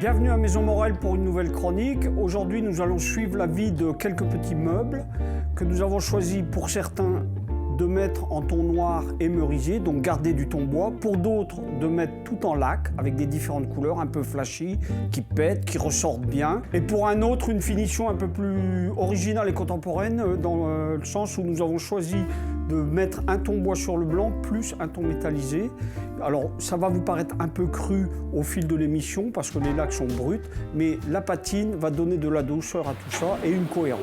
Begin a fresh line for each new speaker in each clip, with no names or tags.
Bienvenue à Maison Morel pour une nouvelle chronique. Aujourd'hui, nous allons suivre la vie de quelques petits meubles que nous avons choisi pour certains de mettre en ton noir et merisier, donc garder du ton bois. Pour d'autres, de mettre tout en lac avec des différentes couleurs, un peu flashy, qui pètent, qui ressortent bien. Et pour un autre, une finition un peu plus originale et contemporaine, dans le sens où nous avons choisi de mettre un ton bois sur le blanc plus un ton métallisé. Alors ça va vous paraître un peu cru au fil de l'émission parce que les lacs sont bruts, mais la patine va donner de la douceur à tout ça et une cohérence.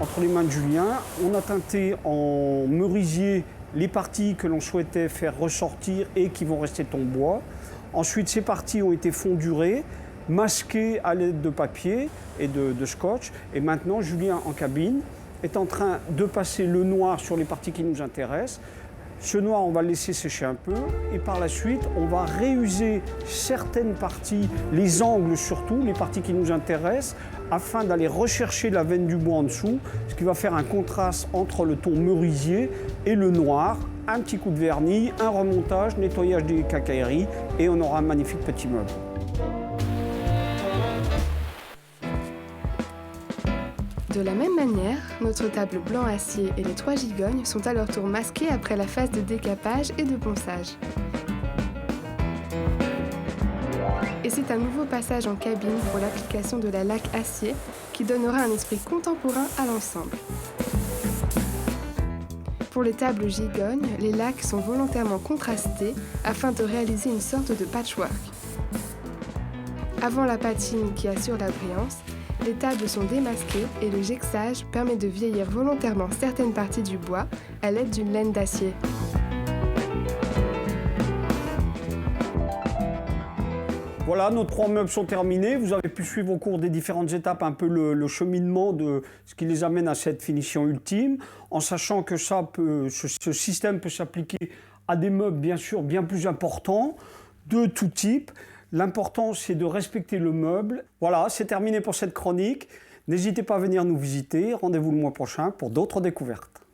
Entre les mains de Julien, on a teinté en merisier les parties que l'on souhaitait faire ressortir et qui vont rester ton bois. Ensuite, ces parties ont été fondurées, masquées à l'aide de papier et de scotch. Et maintenant, Julien, en cabine, est en train de passer le noir sur les parties qui nous intéressent. Ce noir, on va le laisser sécher un peu. Et par la suite, on va réuser certaines parties, les angles surtout, les parties qui nous intéressent, afin d'aller rechercher la veine du bois en dessous, ce qui va faire un contraste entre le ton merisier et le noir. Un petit coup de vernis, un remontage, nettoyage des quincailleries et on aura un magnifique petit meuble.
De la même manière, notre table blanc acier et les 3 gigognes sont à leur tour masqués après la phase de décapage et de ponçage. Et c'est un nouveau passage en cabine pour l'application de la laque acier qui donnera un esprit contemporain à l'ensemble. Pour les tables gigognes, les laques sont volontairement contrastés afin de réaliser une sorte de patchwork. Avant la patine qui assure la brillance, les tables sont démasquées et le gexage permet de vieillir volontairement certaines parties du bois à l'aide d'une laine d'acier.
Voilà, nos 3 meubles sont terminés. Vous avez pu suivre au cours des différentes étapes un peu le cheminement de ce qui les amène à cette finition ultime, en sachant que ce système peut s'appliquer à des meubles bien sûr bien plus importants, de tout type. L'important, c'est de respecter le meuble. Voilà, c'est terminé pour cette chronique. N'hésitez pas à venir nous visiter. Rendez-vous le mois prochain pour d'autres découvertes.